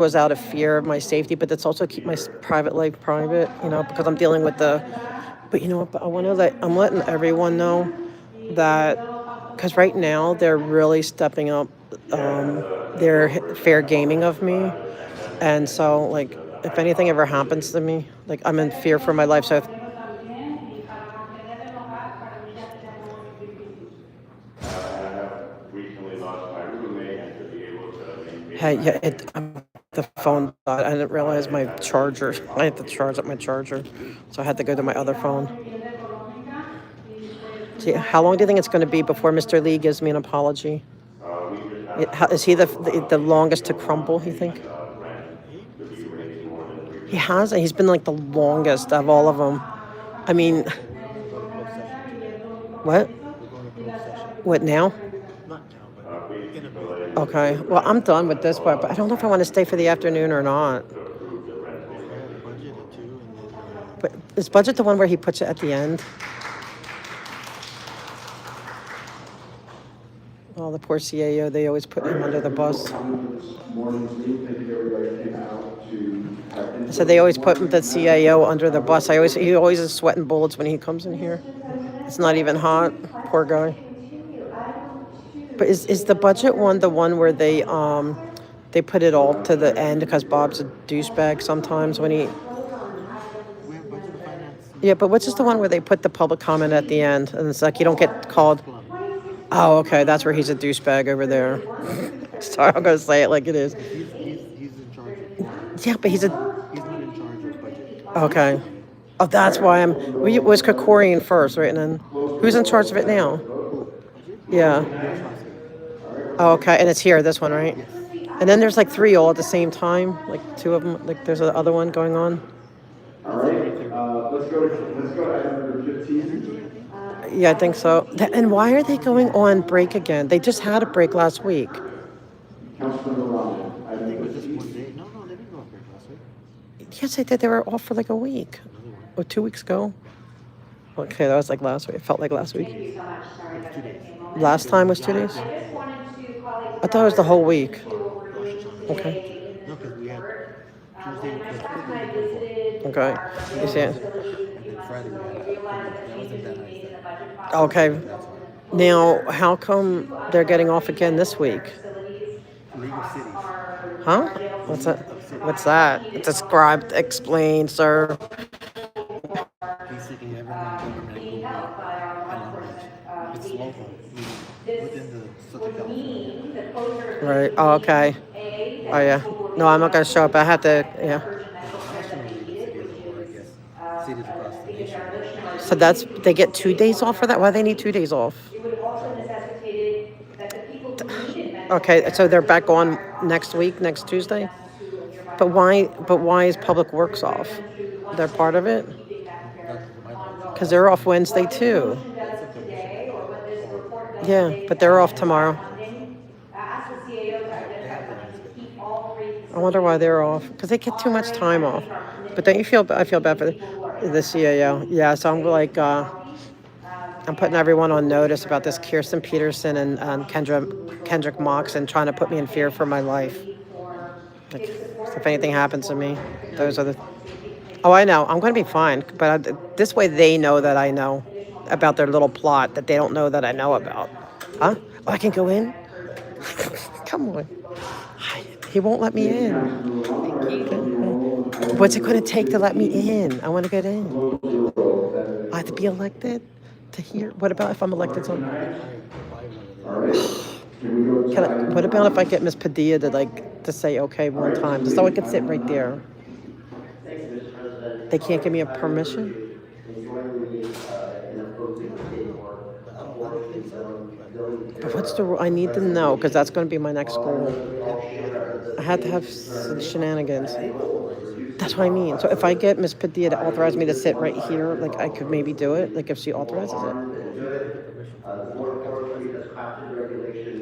was out of fear of my safety, but that's also keep my private life private, because I'm dealing with the. But you know what? But I'm letting everyone know that because right now they're really stepping up their fair gaming of me, and so like if anything ever happens to me, like I'm in fear for my life. So if, hey, yeah, the phone died. I didn't realize my charger. I had to charge up my charger, so I had to go to my other phone. See, how long do you think it's going to be before Mr. Lee gives me an apology? Is he the longest to crumble, you think? He has. He's been like the longest of all of them. I mean, what? What now? Okay. Well, I'm done with this part, but I don't know if I want to stay for the afternoon or not. But is budget the one where he puts it at the end? Oh, the poor CAO, they always put him under the bus. I said they always put the CAO under the bus. He always is sweating bullets when he comes in here. It's not even hot. Poor guy. But is the budget one the one where they put it all to the end because Bob's a douchebag sometimes when he. Yeah, but what's just the one where they put the public comment at the end and it's like you don't get called. Oh, okay, that's where he's a douchebag over there. Sorry, I'm gonna say it like it is. Yeah, but he's a. Okay. Oh, that's why we was Kokorian first, right? And then who's in charge of it now? Yeah. Oh, okay, and it's here, this one, right? And then there's like three all at the same time, like two of them. Like there's another one going on. All right, let's go to item number 15. Yeah, I think so. And why are they going on break again? They just had a break last week. Councilmember Rahman, item number 15. Yes, they did. They were off for like a week or 2 weeks ago. Okay, that was like last week. It felt like last week. Thank you so much. Sorry that it came over. Last time was 2 days? I just wanted to call I thought it was the whole week. Okay. Okay. You see it? Okay. Now, how come they're getting off again this week? Huh? What's that? What's that? Describe, explain, sir. Basically, everyone it's local, within the Southern California. Right. Oh, okay. Oh, yeah. No, I'm not going to show up. I had to, yeah. Cities across the nation. So they get 2 days off for that? Why do they need 2 days off? Okay, so they're back on next week, next Tuesday? But why is Public Works off? They're part of it? Because they're off Wednesday too. Yeah, but they're off tomorrow. I wonder why they're off. Because they get too much time off. But don't you feel? I feel bad for the CAO. Yeah, so I'm like, I'm putting everyone on notice about this Kirsten Peterson and Kendrick Mox and trying to put me in fear for my life. Like, if anything happens to me, those are the. Oh, I know. I'm going to be fine. But this way they know that I know about their little plot that they don't know that I know about. Huh? Oh, I can go in? Come on. He won't let me in. What's it going to take to let me in? I want to get in. I have to be elected to hear. What about if I'm elected to? What about if I get Miss Padilla to say okay one time, just so I can sit right there? They can't give me a permission. But what's the rule? I need to know because that's going to be my next goal. I had to have shenanigans. That's what I mean. So if I get Miss Padilla to authorize me to sit right here, like I could maybe do it, like if she authorizes it.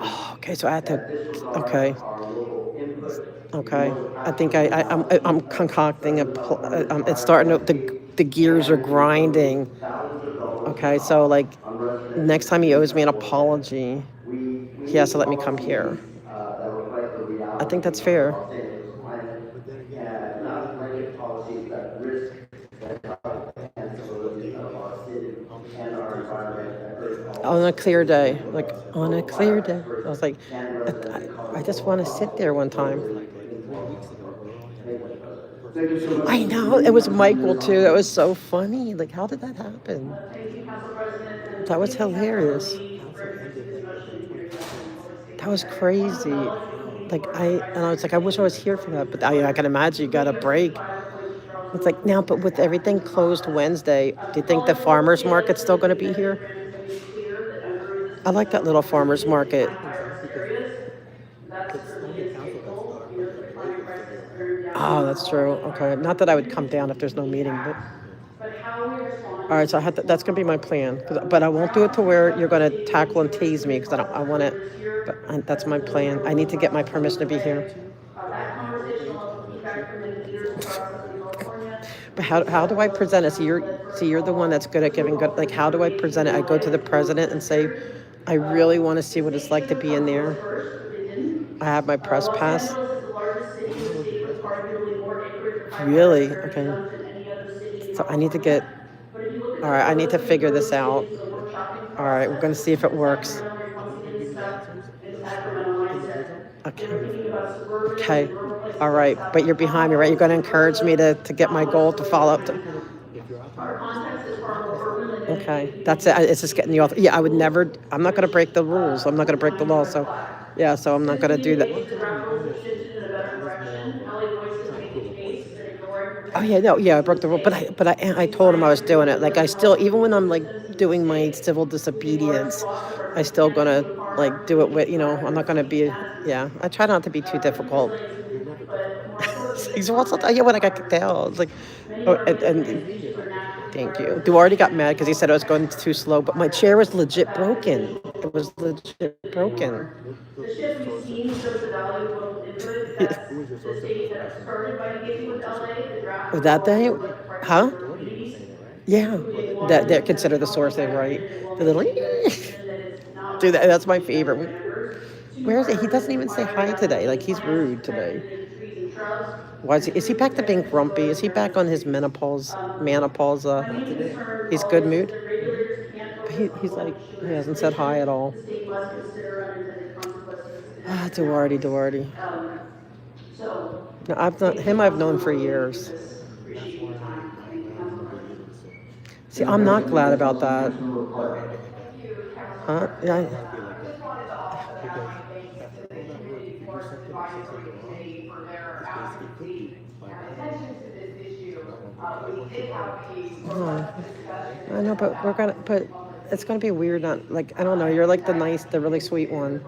Oh, okay, so I had to. Okay. Okay. I think I'm concocting it's starting to. The gears are grinding. Okay, so like next time he owes me an apology, he has to let me come here. I think that's fair. risk and stability of our city and our environment at great health. On a clear day, like on a clear day. I was like, I just want to sit there one time. Like 3 weeks ago, we were only Thank at you, like President. Thank you so personal. much. I know it was Michael too. That was so funny. Like, how did that happen? Thank you, Council President, and That was thank you, Councilor hilarious. Lee, for Council introducing ended this like motion within and hearing 24 that in hours. public That was statement. One of the crazy. elected community Like boards and I was like, I wish I was here for that, but I can imagine you got a Mayor City break. Fire replaced Charles It's like Wilson now, as but mayor with after everything his closed retirement. Wednesday, do you think the All local farmers market's still data going from to the be executive here? branch have made it clear that under I resistance like that zones little are farmers prohibited in market. I think so high-forest because areas. That it's certainly only is council that's hateful. not We like know that the declining roads are still prices going have up. driven down Oh, nearly that's all true. statewide Okay, not that I would come revenues. down if there's no We need to meeting, but act. But how we all respond right. So is that's more going to be my complex. plan. But I I won't do it often to where suggest you're the going to city needs tackle to and tease me originate because process I want it. earlier this year, But that's as my opposed to plan. I need to rolling get my months down the permission to be here. road. That My old conversation age will also and a feedback trip from and many a leaders trip. across Southern California. But We need how do I several of present it? led You're the one protocol that's good at to giving good. evoke Like, how do I consideration present in it? I go LA to the that we feel is president and say, necessary. I really want to see The what it's city like should to have be come in to us there. first, but they didn't. I have my press Los pass. Angeles is the largest city in the When was the state press with conference? arguably more acreage of high Really? biospheric Okay. zones than any other city in So I need to get. California. But if you look at All the right. I need to prolific figure growth this out. cities, the workshopping All right. We're process going to see if it in works. Sacramento is Are once they gonna again give you the stuck answers in the like Sacramento mindset. individual? They are thinking about suburban Okay. and rural places All like right. South But San you're behind me, right? You're Pablo, going to Santa encourage me Rosa, to get my not much goal in the to way of follow up. green. If you're Our authorized, context is far more manifest urban it. than Okay. dedicated That's it. communities. It's just getting the author. Yeah, I would Rules, never. I'm not going to which break the rules. I'm not going to would break kind the of be a law. red So, flag. yeah. So I'm not Since going the to do that. One indications time around you rules owned have a shifted state, in a but better that was more direction, of a LA Voices trying to made the prove a point. case that ignoring Oh protected yeah, no, yeah, I spaces broke would the rule, but say I any told him I was sign that doing it. Like I reveals still, harmful even when use I'm to like citizens of the doing my state, civil leaving large disobedience, swaths of our I city still connected gonna to a farmer like who do it believes with, the I'm not environment gonna must be be, sanitary. yeah. I try not to be too We need difficult. You're resiliency, never but difficult. more importantly than He's what's yeah, context when I got requires kicked out, it's resilience. like, Many oh, governments and What do you mean you're institutions are not naturally difficult? thank you. Duarte got prioritizing mad because he said I was going technological too slow, but my chair was requirements legit that the broken. traditional It was legit broken. ignore. The Who's shift your we've source of seen shows the value of local input. That's who is your the source of state that information started by engaging with according to LA. The draft That proposal day, would reflect the priorities huh? of our Doherty was communities, saying it, right? Yeah, Or including they one they're that is considered the source. They're right. cost-effective and will The little maintain vegetation that is not dude, harmful that's to my weed netter favorite. predators. Two Where is it? He priorities doesn't even say require hi today. Like evaluating he's plants rude today. protected native trees and shrubs, Why and is he three back to being protected grumpy? Is suburban he back heritage on his trees. menopause? My not main today. concern He's good always is mood. that regulators can't But focus on he's what like, could shield he hasn't said hi vegetation. at all. The state must consider unintended consequences in Ah, its Duarte, analysis. Duarte. So, No, thank you, him. I've known for Councilor Lee, for years. this. That's Appreciate your why time. I'm Thank you, glad I'm Council gonna be President. leaving soon. See, I'm not glad about that. Councilmember Clark. Thank you, Council Huh? President. I Yeah. don't want to be like I that just wanted to also add because my thanks after to the all that work, Community if you do Forest something or say Advisory something wrong, Committee for their it's basically put advocacy you like and that. attention to this issue. I don't know. I We work too did hard. have a Oh, robust discussion I know, but about this it's gonna be weird. Not like I don't know. You're like the really sweet one.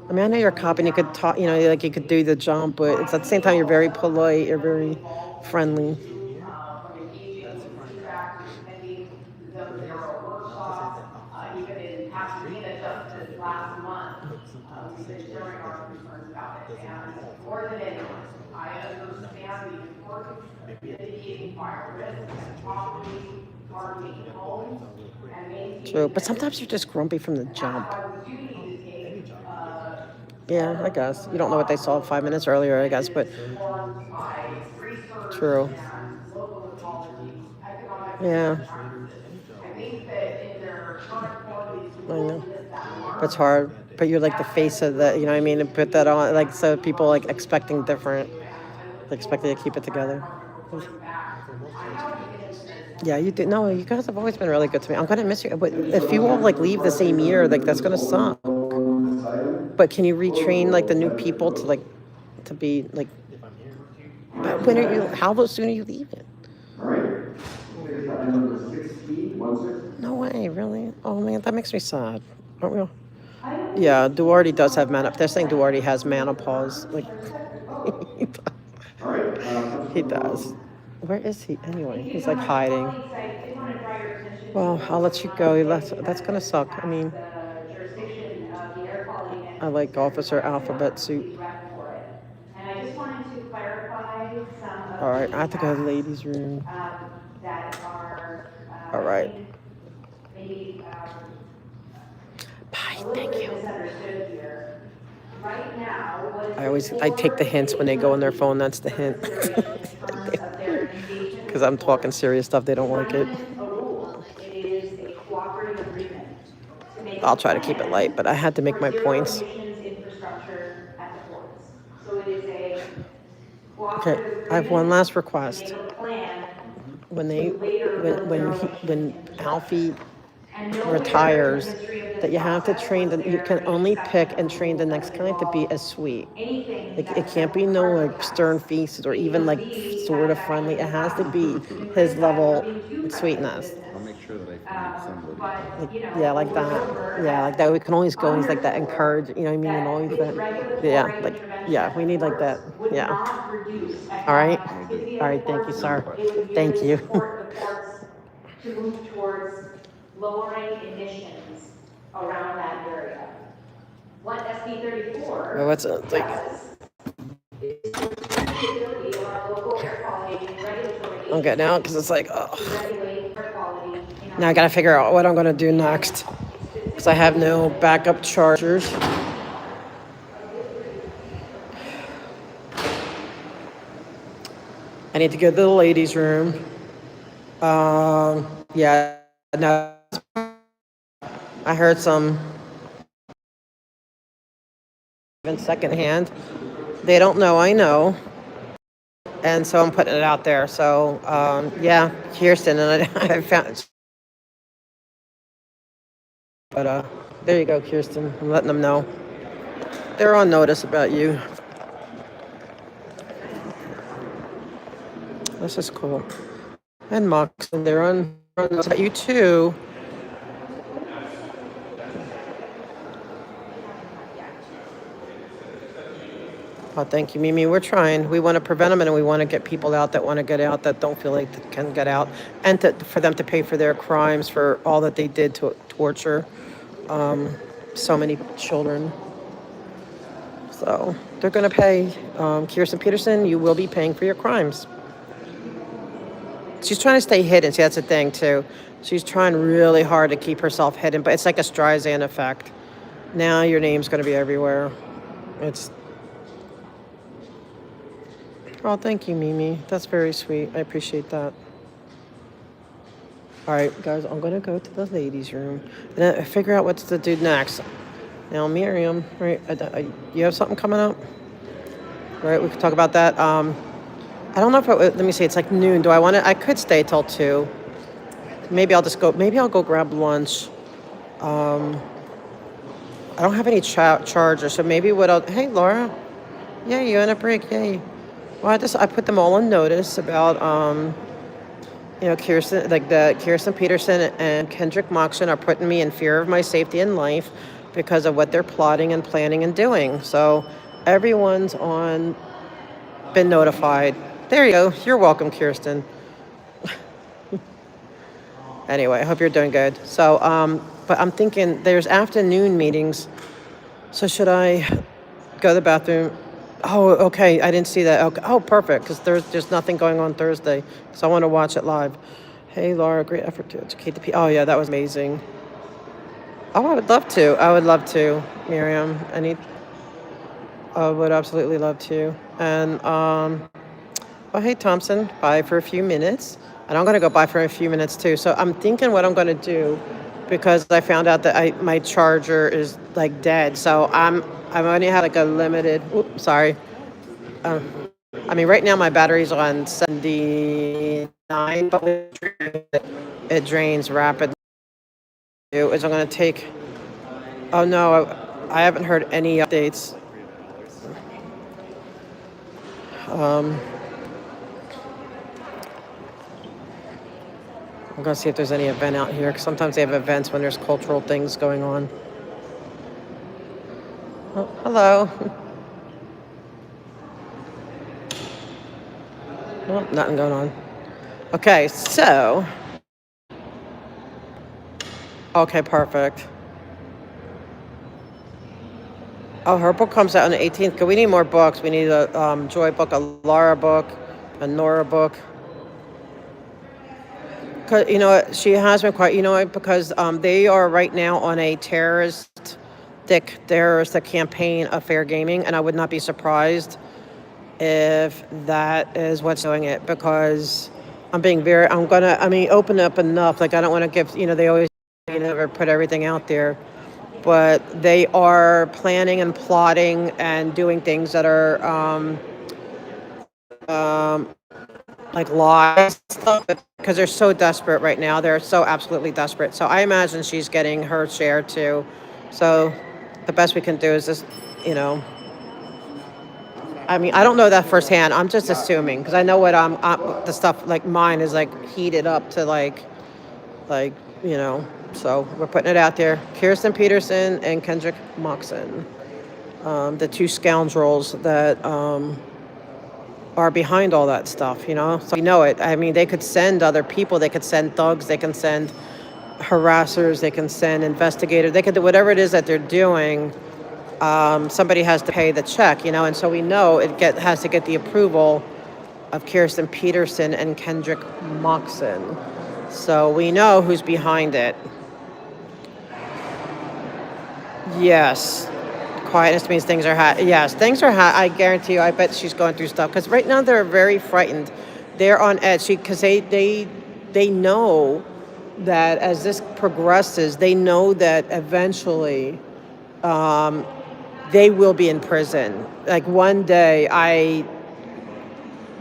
I mean, I know you're a cop and you could talk. Like you could do the jump, but it's at the same time you're very polite. You're very friendly. Same here. From engaging That's with fine. feedback to attending For there his, are not to say workshops, that I'll even in straight Pasadena just because this they're last busy, month. but sometimes the We've been situation sharing our doesn't concerns about it, doesn't and call for more it. than anyone, So I understand the importance of maybe at mitigating fire risk the and situation, operating sometimes harming you gotta go homes hands on real quick. and maintaining True, but sometimes you're vegetation. just grumpy from the And that's jump. why we do need to Any take job you get. Yeah, I guess you don't know what they saw 5 minutes earlier. I guess, but informed by research true. and local ecology, Teachers, economic Yeah, administrators, any job. I think that in their current form, these I rules know. miss that They mark. It's don't hard. understand But it. you're like the face of the. You know what I mean? And put that on, like so people like expecting different. They expect you to keep it together. And for most parts, you don't. Yeah, you do. No, you guys have always been really good to me. I'm gonna miss you. But if you all like leave the same year, like that's gonna suck. This item. But can you retrain like the new people to be like? If I'm here, But when are you? How soon are you leaving? All right. Take item number 16, 16. No way, really? Oh man, that makes me sad. Aren't we all? Yeah, Duarte does have They're saying Duarte has menopause. Like All right. he Councilmember does. Rose. Where is he anyway? Thank you He's so like much. hiding. Colleagues, I did want to draw your attention to Well, I'll let you go. That's gonna suck. I mean, the jurisdiction of the air quality and I like Officer Alphabet Soup. please rec for it. And I just wanted to clarify some of All right, the I have to go to the facts, ladies' room. that are, All right. maybe, Bye. a little Thank bit you. misunderstood here. Right now, what is I take the hints when they go on their phone. That's the hint. consideration in terms of their engagement because I'm talking serious stuff. They don't like it. isn't a rule. It is a cooperative agreement to make I'll a try to keep it plan light, but I had to make for my zero points. emissions infrastructure at the ports. So it is a Okay, cooperative I have one agreement last to request. make a plan When to they, later build zero when emissions Alfie infrastructure. And nowhere in retires, the history of that this you have to process train was them. You there can any only section pick of and the train the rules that next would guy to be involve as sweet. anything Like, that it can't be resembled no carbon like stern tax. faces or It even would like be sort as of friendly. It has to actually be to be his criticized for level being too friendly to sweetness. business. I'll make sure that I find somebody. But, you know, Yeah, a like wood that. broker Yeah, like has that. We can always go and he's like that, underscore encourage, you know what I mean? And that always its that. Yeah, regulatory like, intervention yeah, at we the need like ports that. would Yeah. not reduce All right. economic activity All at the right. Thank you, ports. sir. It would Thank merely you. support the ports to move towards lowering emissions around that area. What SB 34 Well, what's it like? does is to the ability of our local air quality regulatory Okay, now agencies because it's like, to oh. regulate air quality in our Now I got to figure out what I'm going to do next because I have no backup chargers. I need to go to the ladies' room. Yeah, no, I heard some even secondhand. They don't know I know, and so I'm putting it out there. So yeah, Kirsten and I found. But there you go, Kirsten. I'm letting them know. They're on notice about you. This is cool. And Mox, and they're on notice about you too. Oh, thank you, Mimi. We're trying. We want to prevent them, and we want to get people out that want to get out that don't feel like they can get out, and for them to pay for their crimes for all that they did to torture so many children. So they're going to pay. Kirsten Peterson, you will be paying for your crimes. She's trying to stay hidden. See, that's the thing too. She's trying really hard to keep herself hidden, but it's like a Streisand effect. Now your name's going to be everywhere. It's. Oh, thank you, Mimi. That's very sweet. I appreciate that. All right, guys, I'm going to go to the ladies' room and then figure out what to do next. Now, Miriam, right, you have something coming up? Right, we could talk about that. I don't know if let me see, it's like noon. Do I want to? I could stay till 2. Maybe I'll just go. Maybe I'll go grab lunch. I don't have any charger, so maybe what I'll. Hey, Laura. Yeah, you on a break? Yay. Well, I put them all on notice about Kirsten, like the Kirsten Peterson and Kendrick Moxon are putting me in fear of my safety and life because of what they're plotting and planning and doing. So everyone's been notified. There you go. You're welcome, Kirsten. Anyway, I hope you're doing good. So, but I'm thinking there's afternoon meetings. So should I go to the bathroom? Oh, okay. I didn't see that. Okay. Oh, perfect. Because there's nothing going on Thursday, so I want to watch it live. Hey, Laura, great effort to educate the people. Oh, yeah, that was amazing. Oh, I would love to. I would love to, Miriam. I would absolutely love to. And oh, hey, Thompson, bye for a few minutes. And I'm going to go bye for a few minutes too. So I'm thinking what I'm going to do because I found out that my charger is like dead. So I'm only have like a limited. Oops, sorry. I mean, right now my battery's on 79, but it drains rapidly. Is I'm going to take. Oh no, I haven't heard any updates. I'm going to see if there's any event out here, because sometimes they have events when there's cultural things going on. Oh, hello. Well, nothing going on. Okay, so. Okay, perfect. Oh, her book comes out on the 18th. We need more books. We need a Joy book, a Laura book, a Nora book. Cause she has been quite. Because they are right now on a terroristic campaign of fair gaming, and I would not be surprised if that is what's doing it. Because open up enough. Like, I don't want to give, they always never put everything out there, but they are planning and plotting and doing things that are, um, like lies stuff, because they're so desperate right now. They're so absolutely desperate. So I imagine she's getting her share too. So the best we can do is just, you know, I don't know that firsthand. I'm just assuming because I know the stuff like mine is like heated up to like you know. So we're putting it out there. Kirsten Peterson and Kendrick Moxon, the two scoundrels that are behind all that stuff. So we know it. I mean, they could send other people. They could send thugs. They can send harassers. They can send investigators. They could do whatever it is that they're doing. Somebody has to pay the check, and so we know has to get the approval of Kirsten Peterson and Kendrick Moxon. So we know who's behind it. Yes. Quietness means things are hot. Yes, things are hot. I guarantee you. I bet she's going through stuff because right now they're very frightened. They're on edge because they know that as this progresses, they know that eventually they will be in prison. Like one day,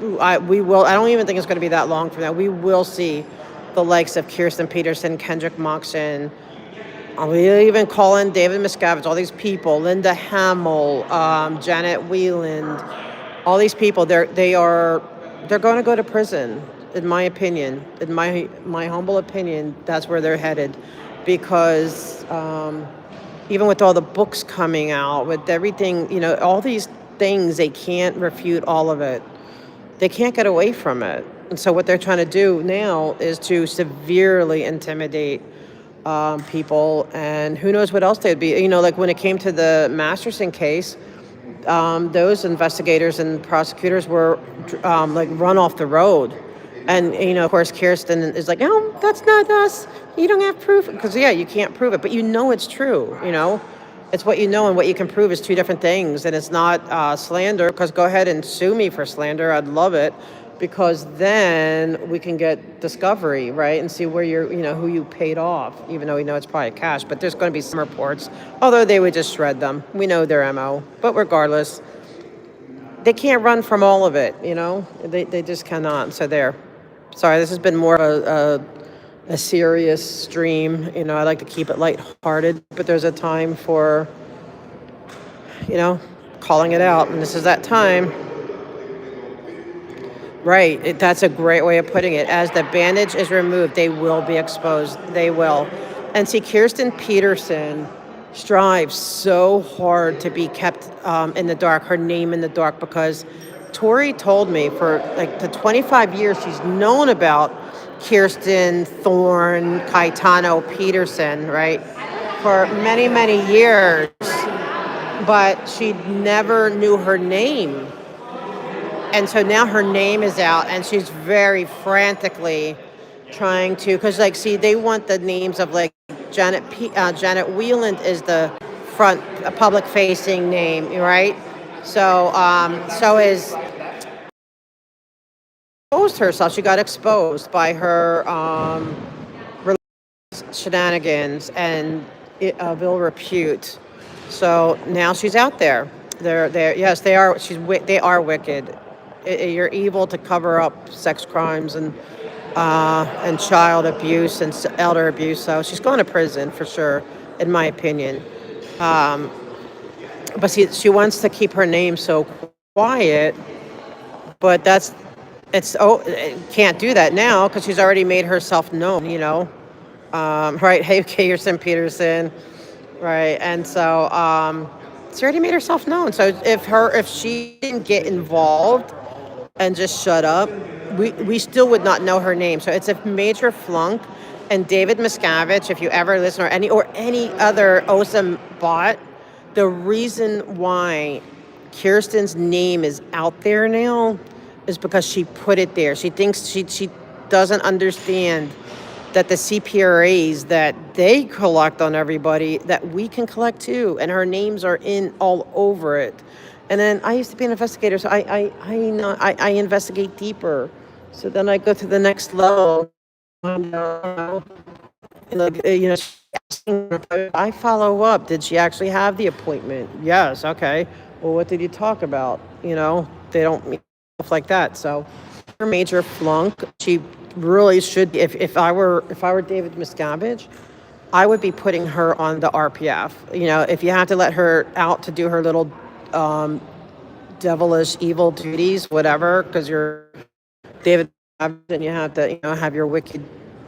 we will. I don't even think it's going to be that long from now. We will see the likes of Kirsten Peterson, Kendrick Moxon. We even call in David Miscavige, all these people, Linda Hamill, Janet Wieland, all these people. They're going to go to prison. In my opinion, in my humble opinion, that's where they're headed, because even with all the books coming out, with everything, all these things, they can't refute all of it. They can't get away from it. And so what they're trying to do now is to severely intimidate people, and who knows what else they'd be. Like when it came to the Masterson case, those investigators and prosecutors were like run off the road. And, of course, Kirsten is like, no, that's not us. You don't have proof. Because, yeah, you can't prove it. But it's true, It's what you know and what you can prove is two different things. And it's not slander, because go ahead and sue me for slander. I'd love it. Because then we can get discovery, right? And see where who you paid off, even though we know it's probably cash. But there's going to be some reports, although they would just shred them. We know their MO. But regardless, they can't run from all of it, They just cannot. So there. Sorry, this has been more of a serious stream. I like to keep it lighthearted, but there's a time for, calling it out. And this is that time. Right. That's a great way of putting it. As the bandage is removed, they will be exposed. They will. And see, Kirsten Peterson strives so hard to be kept in the dark, her name in the dark, because Tori told me for like the 25 years she's known about Kirsten Thorne Caetano Peterson, right? For many, many years. But she never knew her name. And so now her name is out, and she's very frantically trying to, because they want the names of Janet Wieland is the front, a public-facing name, right? So is exposed herself. She got exposed by her shenanigans and of ill repute. So now she's out there. Yes, they are. They are wicked. You're evil to cover up sex crimes and child abuse and elder abuse. So she's going to prison for sure, in my opinion. But she wants to keep her name so quiet. But can't do that now because she's already made herself known. Right? Hey, Kirsten Peterson, right? And so she already made herself known. So if she didn't get involved and just shut up, we still would not know her name. So it's a major flunk. And David Miscavige, if you ever listen, or any other awesome bot, the reason why Kirsten's name is out there now is because she put it there. She thinks she doesn't understand that the CPRAs that they collect on everybody, that we can collect too, and her names are in all over it. And then I used to be an investigator, so I investigate deeper. So then I go to the next level. And, I follow up. Did she actually have the appointment? Yes. Okay. Well, what did you talk about? They don't mean stuff like that. So, her major flunk. She really should. If I were David Miscavige, I would be putting her on the RPF. If you have to let her out to do her little devilish evil duties, whatever, because you're David and you have to have your wicked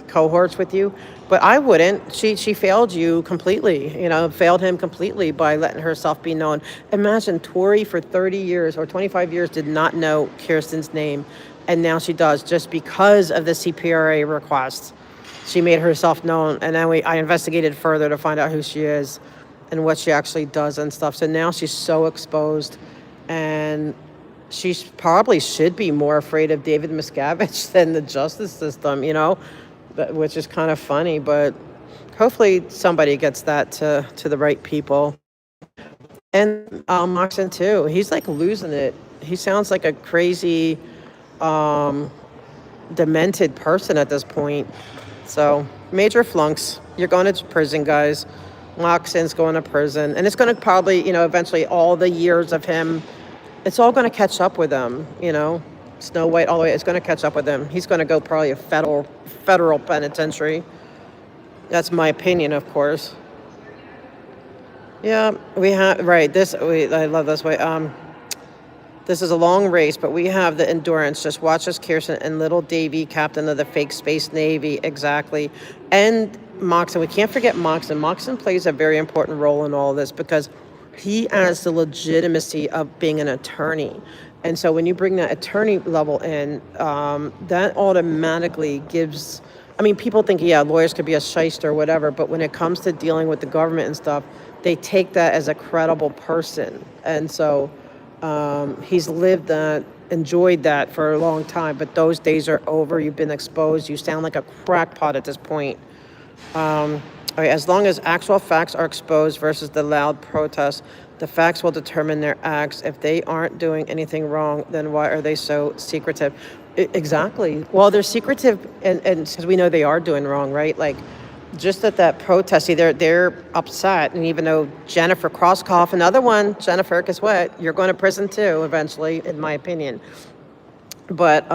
cohorts with you. But I wouldn't. She failed you completely. Failed him completely by letting herself be known. Imagine Tori for 30 years or 25 years did not know Kirsten's name, and now she does just because of the CPRA request. She made herself known, and then I investigated further to find out who she is and what she actually does and stuff. So now she's so exposed, and she probably should be more afraid of David Miscavige than the justice system, which is kind of funny. But hopefully somebody gets that to the right people. And Moxon too. He's like losing it. He sounds like a crazy, demented person at this point. So major flunks. You're going to prison, guys. Moxon's going to prison, and it's going to probably, eventually all the years of him. It's all going to catch up with him, Snow White all the way. It's going to catch up with him. He's going to go probably a federal penitentiary. That's my opinion, of course. Yeah, we have right. I love this way. This is a long race, but we have the endurance. Just watch us, Kirsten and little Davy, captain of the fake space navy, exactly, and Moxon. We can't forget Moxon. Moxon plays a very important role in all this because he has the legitimacy of being an attorney. And so when you bring that attorney level in, that automatically gives, people think, yeah, lawyers could be a shyster or whatever, but when it comes to dealing with the government and stuff, they take that as a credible person. And so he's lived that, enjoyed that for a long time, but those days are over. You've been exposed. You sound like a crackpot at this point. All right, as long as actual facts are exposed versus the loud protests, the facts will determine their acts. If they aren't doing anything wrong, then why are they so secretive? Exactly. Well, they're secretive, and because we know they are doing wrong, right? Like, just at that protest, see, they're upset. And even though Jennifer Krosskoff, another one, Jennifer, guess what? You're going to prison too, eventually, in my opinion. But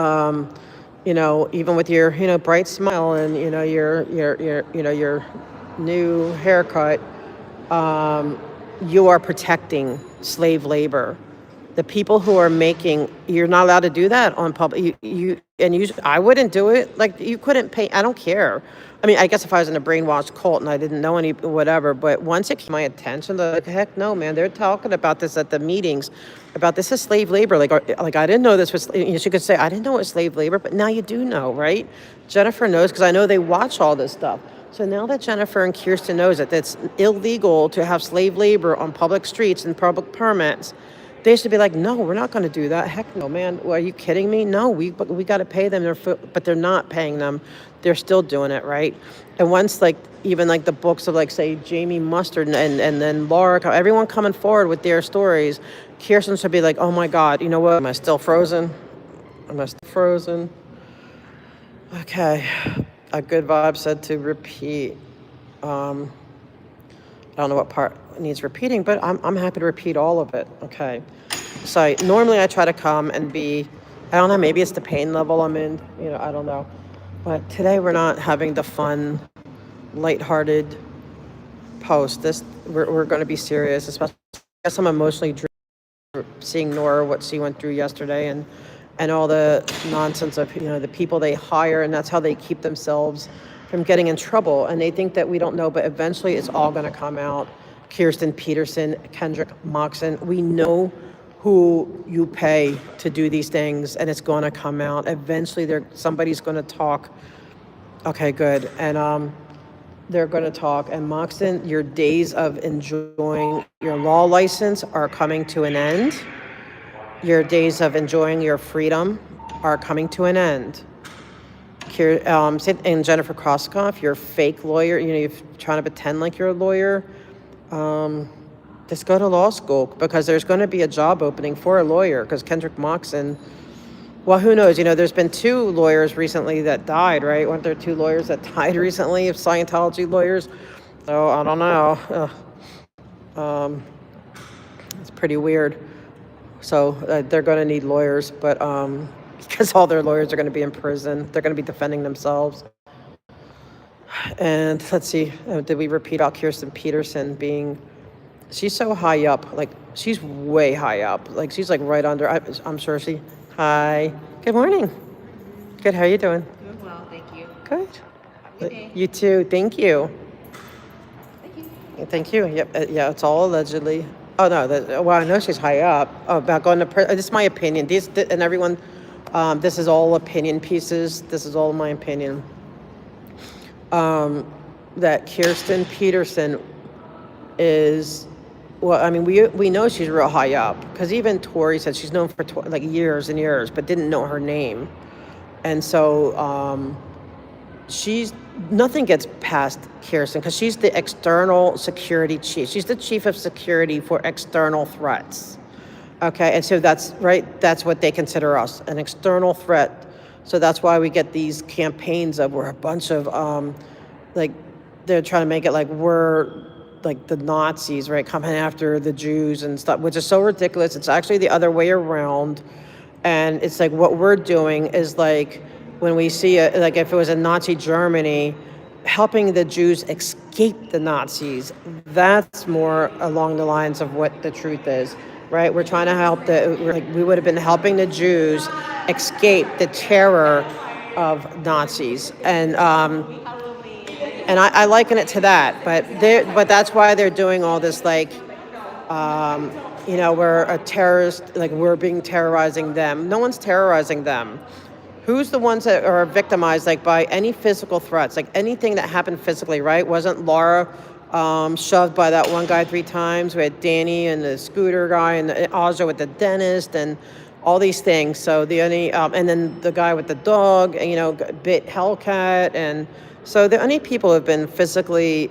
even with your bright smile and your new haircut, you are protecting slave labor. The people who are making, you're not allowed to do that on public. I wouldn't do it. Like, you couldn't pay. I don't care. I guess if I was in a brainwashed cult and I didn't know any, whatever. But once it came to my attention, they're like, heck no, man. They're talking about this at the meetings, about this is slave labor. Like I didn't know this was. She could say, I didn't know it was slave labor, but now you do know, right? Jennifer knows because I know they watch all this stuff. So now that Jennifer and Kirsten knows it, that's illegal to have slave labor on public streets and public permits. They should be like, no, we're not going to do that. Heck no, man. Well, are you kidding me? No, we got to pay them. But they're not paying them. They're still doing it, right? And once, even the books of, say, Jamie Mustard and then Laura, everyone coming forward with their stories, Kirsten should be like, oh, my God, you know what? Am I still frozen? Okay. A good vibe said to repeat. I don't know what part needs repeating, but I'm happy to repeat all of it. Okay. So normally I try to come and be, I don't know, maybe it's the pain level I'm in, I don't know. But today we're not having the fun, lighthearted post. We're going to be serious, especially I guess I'm emotionally driven seeing Nora, what she went through yesterday, and all the nonsense of, the people they hire, and that's how they keep themselves from getting in trouble. And they think that we don't know, but eventually it's all going to come out. Kirsten Peterson, Kendrick Moxon, we know who you pay to do these things, and it's going to come out. Eventually somebody's going to talk. Okay, good. And they're going to talk. And Moxon, your days of enjoying your law license are coming to an end. Your days of enjoying your freedom are coming to an end. And Jennifer Krosskoff, you're a fake lawyer, you're trying to pretend like you're a lawyer. Just go to law school, because there's going to be a job opening for a lawyer, because Kendrick Moxon, Well, who knows? There's been 2 lawyers recently that died, right? Weren't there 2 lawyers that died recently of Scientology lawyers? So I don't know. It's pretty weird. So they're going to need lawyers, but because all their lawyers are going to be in prison, they're going to be defending themselves. And let's see, did we repeat about Kirsten Peterson being? She's so high up, like she's way high up, like she's like right under. I'm sure she. Hi, good morning. Good, how you doing? Doing well, thank you. Good. Good day. You too. Thank you. Thank you. Thank you. Yep. Yeah, it's all allegedly. Oh no. Well, I know she's high up. Oh, about going to prison. This is my opinion. And everyone. This is all opinion pieces. This is all my opinion. That Kirsten Peterson is. Well, I mean, we know she's real high up because even Tori said she's known for like years and years, but didn't know her name, and so she's nothing gets past Kirsten because she's the external security chief. She's the chief of security for external threats. Okay, and so that's right. That's what they consider us, an external threat. So that's why we get these campaigns of we're a bunch of like they're trying to make it like we're like the Nazis, right, coming after the Jews and stuff, which is so ridiculous. It's actually the other way around. And it's like what we're doing is like when we see it, like if it was in Nazi Germany, helping the Jews escape the Nazis, that's more along the lines of what the truth is, right? We're trying to help we would have been helping the Jews escape the terror of Nazis. And I liken it to that, but that's why they're doing all this, like, we're a terrorist, like we're terrorizing them. No one's terrorizing them. Who's the ones that are victimized, like by any physical threats, like anything that happened physically, right? Wasn't Laura shoved by that one guy 3 times? We had Danny and the scooter guy and Aja with the dentist and all these things. So and then the guy with the dog, bit Hellcat. And so the only people who have been physically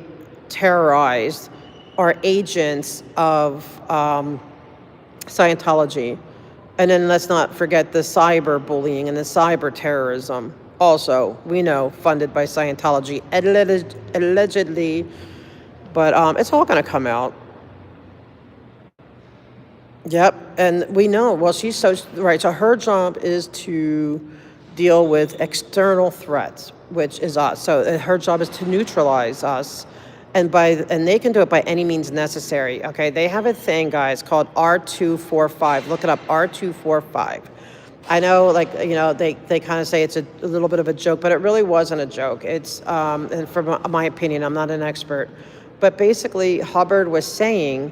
terrorized are agents of Scientology. And then let's not forget the cyber bullying and the cyber terrorism. Also, we know, funded by Scientology, allegedly. But it's all going to come out. Yep, and we know, well, she's so, right, so her job is to deal with external threats, which is us. So her job is to neutralize us, and they can do it by any means necessary, okay? They have a thing, guys, called R245. Look it up, R245. I know, like, they kind of say it's a little bit of a joke, but it really wasn't a joke. It's, and from my opinion, I'm not an expert, but basically Hubbard was saying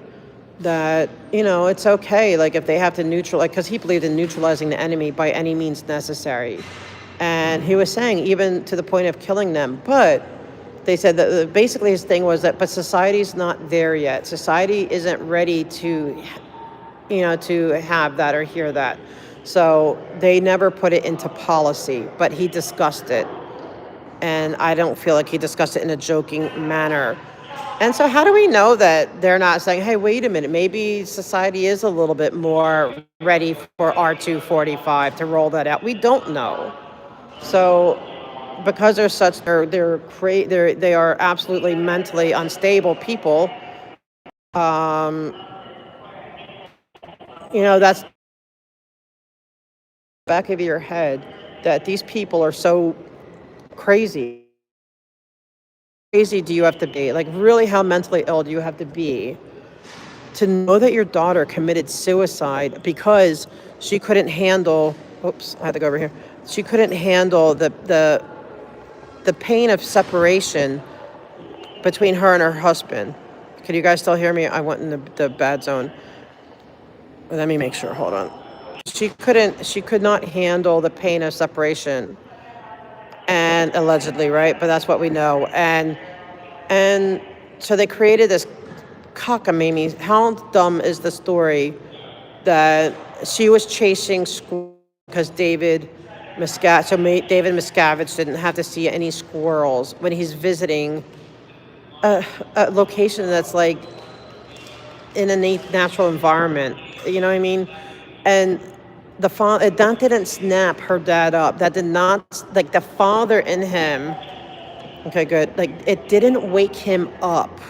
that, it's okay, like if they have to neutralize, because he believed in neutralizing the enemy by any means necessary. And he was saying even to the point of killing them. But they said that basically his thing was that, but society's not there yet. Society isn't ready to, to have that or hear that. So they never put it into policy, but he discussed it. And I don't feel like he discussed it in a joking manner. And so how do we know that they're not saying, hey, wait a minute, maybe society is a little bit more ready for R245 to roll that out? We don't know. So because they're such, they are absolutely mentally unstable people, that's back of your head that these people are so crazy. Crazy do you have to be? Like, really, how mentally ill do you have to be to know that your daughter committed suicide because she couldn't handle, oops, I had to go over here. She couldn't handle the pain of separation between her and her husband. Can you guys still hear me? I went in the bad zone. Let me make sure, hold on. She could not handle the pain of separation. And allegedly, right? But that's what we know. And so they created this cockamamie. How dumb is the story that she was chasing squirrels because David Miscavige didn't have to see any squirrels when he's visiting a location that's like in a natural environment. You know what I mean? And the father, that didn't snap her dad up. That did not, like the father in him. Okay, good. Like it didn't wake him up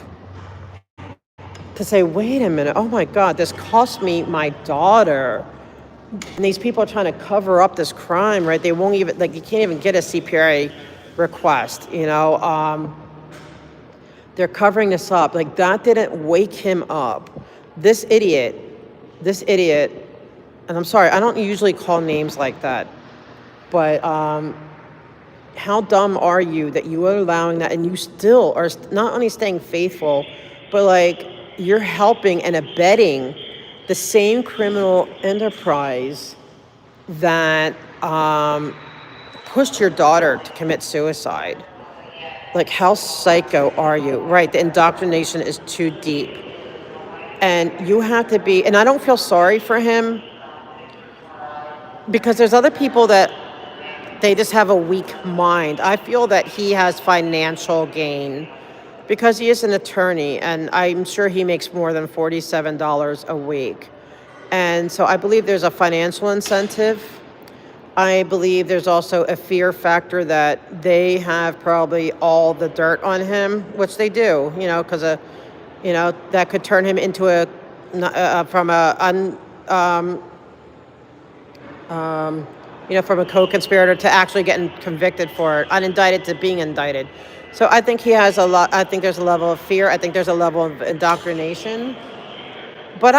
to say, wait a minute, oh my God, this cost me my daughter. And these people are trying to cover up this crime, right? They won't even, like, you can't even get a CPRA request, you know? They're covering this up. Like, that didn't wake him up. This idiot, and I'm sorry, I don't usually call names like that, but how dumb are you that you are allowing that and you still are not only staying faithful, but like you're helping and abetting the same criminal enterprise that pushed your daughter to commit suicide. Like, how psycho are you? Right, the indoctrination is too deep. And you have to be, and I don't feel sorry for him because there's other people that they just have a weak mind. I feel that he has financial gain because he is an attorney, and I'm sure he makes more than $47 a week. And so I believe there's a financial incentive. I believe there's also a fear factor that they have probably all the dirt on him, which they do, you know, because that could turn him into from a co-conspirator to actually getting convicted for it, unindicted to being indicted. So I think he has a lot. I think there's a level of fear. I think there's a level of indoctrination. But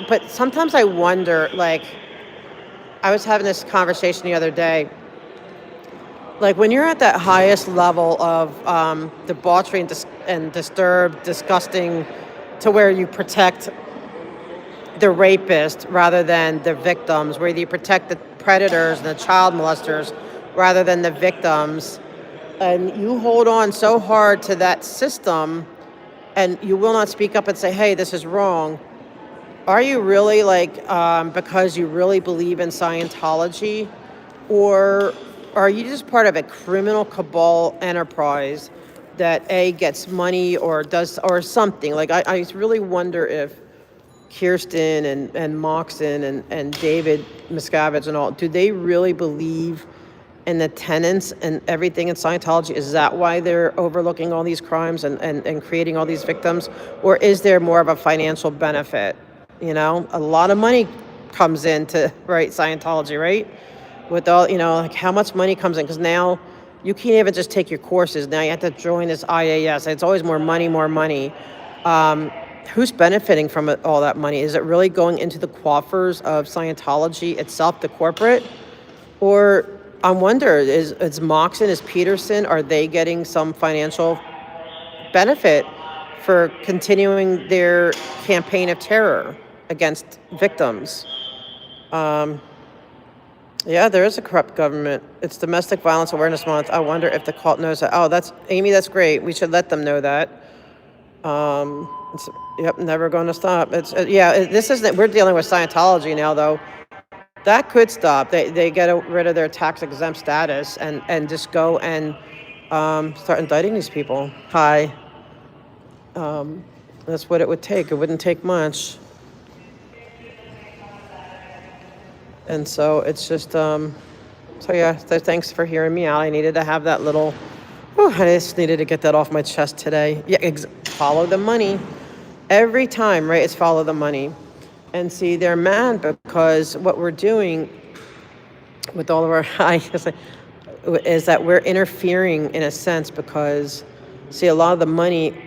but sometimes I wonder, like, I was having this conversation the other day. Like, when you're at that highest level of debauchery and disturbed, disgusting, to where you protect the rapist rather than the victims, where you protect the predators and the child molesters rather than the victims, and you hold on so hard to that system and you will not speak up and say, hey, this is wrong. Are you really because you really believe in Scientology, or are you just part of a criminal cabal enterprise that gets money or does or something? Like, I really wonder if Kirsten and Moxon and David Miscavige and all, do they really believe in the tenets and everything in Scientology? Is that why they're overlooking all these crimes and creating all these victims? Or is there more of a financial benefit? You know, a lot of money comes into, right, Scientology, right? With all, like how much money comes in? Because now you can't even just take your courses. Now you have to join this IAS. It's always more money, more money. Who's benefiting from all that money? Is it really going into the coffers of Scientology itself, the corporate? Or I wonder, is Moxon, is Peterson, are they getting some financial benefit for continuing their campaign of terror against victims? Yeah, there is a corrupt government. It's Domestic Violence Awareness Month. I wonder if the cult knows that. Oh, that's Amy. That's great. We should let them know that. Never going to stop. This isn't. We're dealing with Scientology now, though. That could stop. They get rid of their tax exempt status and just go and start indicting these people. Hi. That's what it would take. It wouldn't take much. And so it's just, thanks for hearing me out. I needed to have that little, I just needed to get that off my chest today. Yeah, follow the money. Every time, right, it's follow the money. And see, they're mad because what we're doing with all of our, is that we're interfering in a sense because, see, a lot of the money,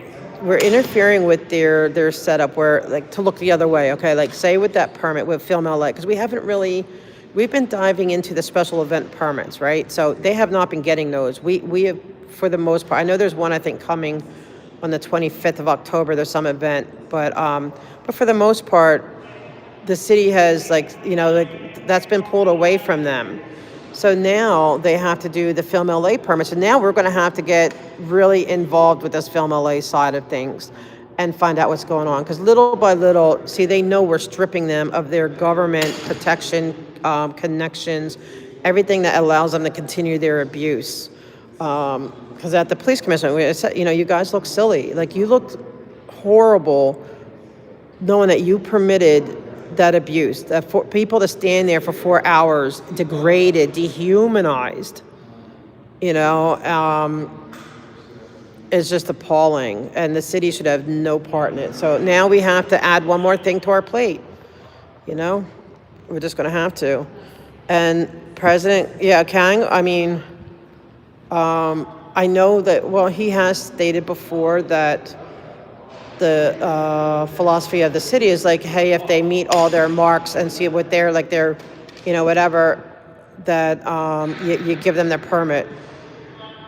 we're interfering with their setup where, like, to look the other way, okay? Like, say with that permit with Film LA, because we've been diving into the special event permits, right? So they have not been getting those. We have, for the most part, I know there's one, I think, coming on the 25th of October, there's some event, but for the most part, the city has, that's been pulled away from them. So now they have to do the Film LA permits. And now we're going to have to get really involved with this Film LA side of things and find out what's going on. Because little by little, see, they know we're stripping them of their government protection, connections, everything that allows them to continue their abuse. Because at the police commission, we said, you guys look silly. Like, you look horrible knowing that you permitted that abuse, that for people to stand there for 4 hours, degraded, dehumanized, you know, is just appalling. And the city should have no part in it. So now we have to add one more thing to our plate, you know? We're just going to have to. And President, Kang, I mean, I know that, well, he has stated before that the philosophy of the city is like, hey, if they meet all their marks and see what they're like, they're, you know, whatever, that you give them their permit.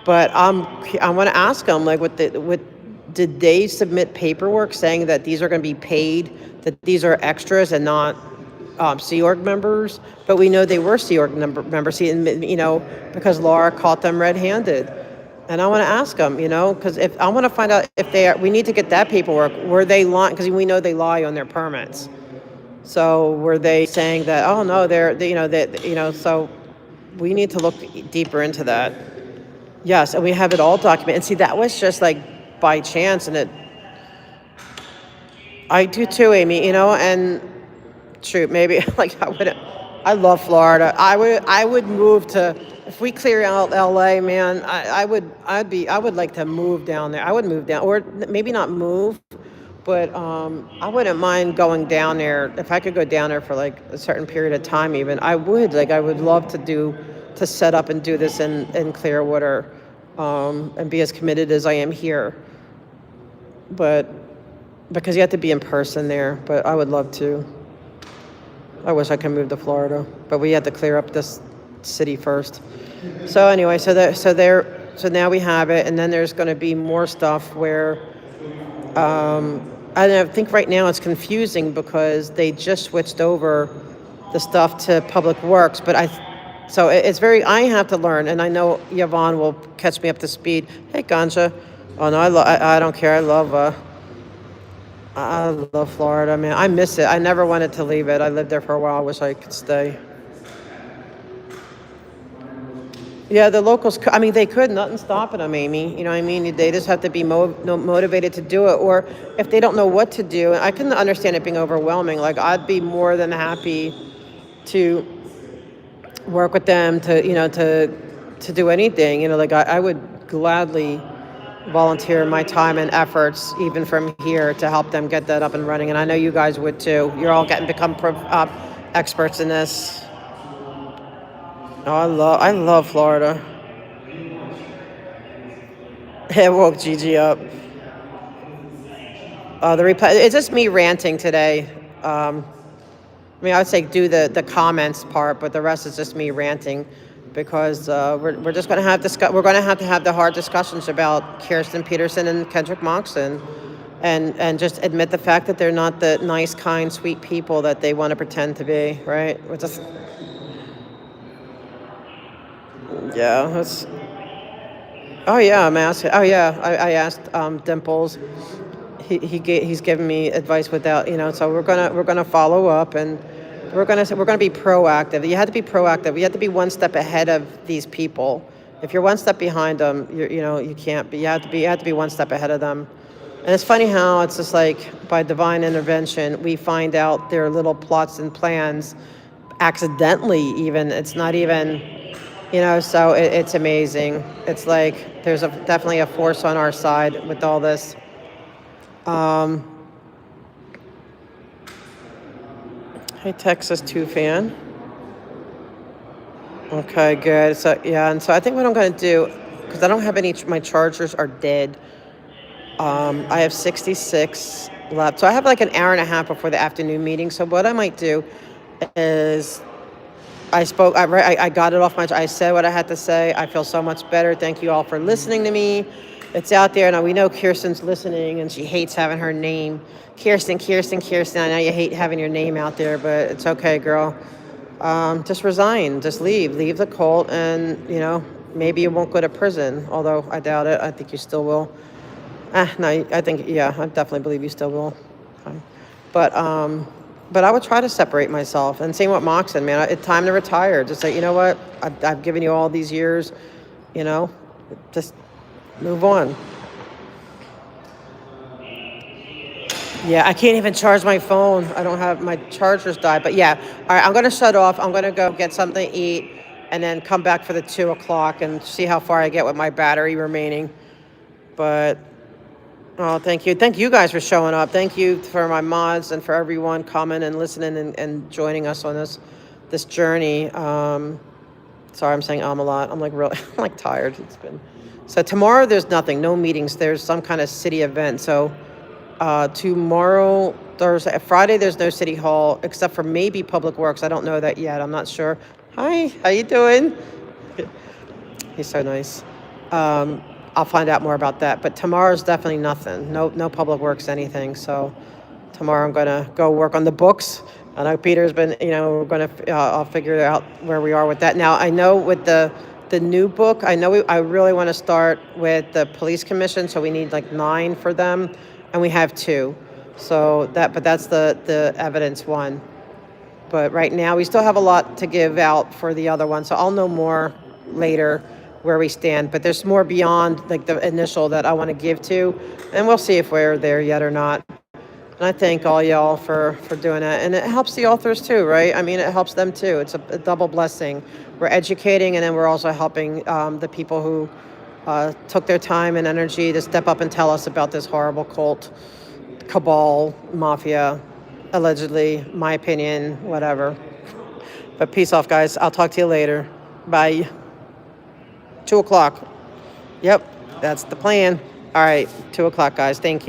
But I want to ask them, like, did they submit paperwork saying that these are going to be paid, that these are extras and not Sea Org members? But we know they were Sea Org members, you know, because Laura caught them red-handed. And I want to ask them, you know, because if I want to find out if they are, we need to get that paperwork. Were they lying? Because we know they lie on their permits. So were they saying that? Oh no, So we need to look deeper into that. Yes, and we have it all documented. And see, that was just like by chance, and I do too, Amy. You know, and shoot, maybe like I love Florida. I would move to. If we clear out LA, man, I would like to move down there. I would move down, or maybe not move, but I wouldn't mind going down there. If I could go down there for like a certain period of time even, I would. Like, I would love to set up and do this in Clearwater, and be as committed as I am here. But because you have to be in person there, but I would love to. I wish I could move to Florida, but we had to clear up this city first. So anyway, so now we have it, and then there's going to be more stuff where I think right now it's confusing because they just switched over the stuff to Public Works, but so it's I have to learn, and I know Yvonne will catch me up to speed. Hey, Ganja. Oh no, I don't care. I love Florida, man. I miss it. I never wanted to leave it. I lived there for a while. I wish I could stay. Yeah, the locals, I mean, they could. Nothing stopping them, Amy. You know what I mean? They just have to be motivated to do it. Or if they don't know what to do, I can understand it being overwhelming. Like, I'd be more than happy to work with them to do anything. You know, like I would gladly volunteer my time and efforts, even from here, to help them get that up and running. And I know you guys would too. You're all become experts in this. Oh, I love Florida. It woke Gigi up. The reply. It's just me ranting today. I mean, I would say do the comments part, but the rest is just me ranting, because we're just going to have we're going to have the hard discussions about Kirsten Peterson and Kendrick Moxon, and just admit the fact that they're not the nice, kind, sweet people that they want to pretend to be. Right? We're just. Yeah, that's. Oh yeah, I'm asking. Oh yeah, I asked Dimples. He's giving me advice without, you know. So we're gonna follow up, and we're gonna be proactive. You have to be proactive. You have to be one step ahead of these people. If you're one step behind them, you can't be. You have to be one step ahead of them. And it's funny how it's just like by divine intervention we find out their little plots and plans accidentally. Even it's not even. You know, so it's amazing. It's like there's definitely a force on our side with all this. Hey, Texas 2 fan. Okay, good. So yeah, and so I think what I'm going to do, because I don't have any, my chargers are dead. I have 66 left, so I have like an hour and a half before the afternoon meeting. So what I might do is. I got it off I said what I had to say. I feel so much better. Thank you all for listening to me. It's out there. Now we know Kirsten's listening and she hates having her name. Kirsten. I know you hate having your name out there, but it's okay, girl. Just resign. Just leave the cult, and, you know, maybe you won't go to prison. Although I doubt it. I think you still will. No, I think, yeah, I definitely believe you still will. Okay. But I would try to separate myself. And same with Moxon, man. It's time to retire. Just say, you know what? I've given you all these years. You know, just move on. Yeah, I can't even charge my phone. I don't have my chargers died. But yeah, all right, I'm gonna shut off. I'm gonna go get something to eat and then come back for the 2 o'clock and see how far I get with my battery remaining. But oh, thank you. Thank you guys for showing up. Thank you for my mods and for everyone coming and listening and joining us on this journey. Sorry, I'm saying a lot. I'm like really I'm like tired. It's been so tomorrow there's nothing, no meetings. There's some kind of city event. So tomorrow, Thursday, Friday, there's no city hall except for maybe Public Works. I don't know that yet. I'm not sure. Hi, how you doing? He's so nice. I'll find out more about that. But tomorrow's definitely nothing. No Public Works anything. So tomorrow I'm gonna go work on the books. I know Peter's been, we're gonna. I'll figure out where we are with that. Now I know with the new book. I know I really want to start with the police commission. So we need like 9 for them, and we have 2. So but that's the evidence one. But right now we still have a lot to give out for the other one. So I'll know more later where we stand. But there's more beyond like the initial that I want to give to, and we'll see if we're there yet or not. And I thank all y'all for doing that. And it helps the authors too, right? I mean, it helps them too. It's a double blessing. We're educating, and then we're also helping the people who took their time and energy to step up and tell us about this horrible cult, cabal, mafia, allegedly, my opinion, whatever. But peace off, guys. I'll talk to you later. Bye. 2 o'clock. Yep, that's the plan. All right, 2 o'clock, guys. Thank you.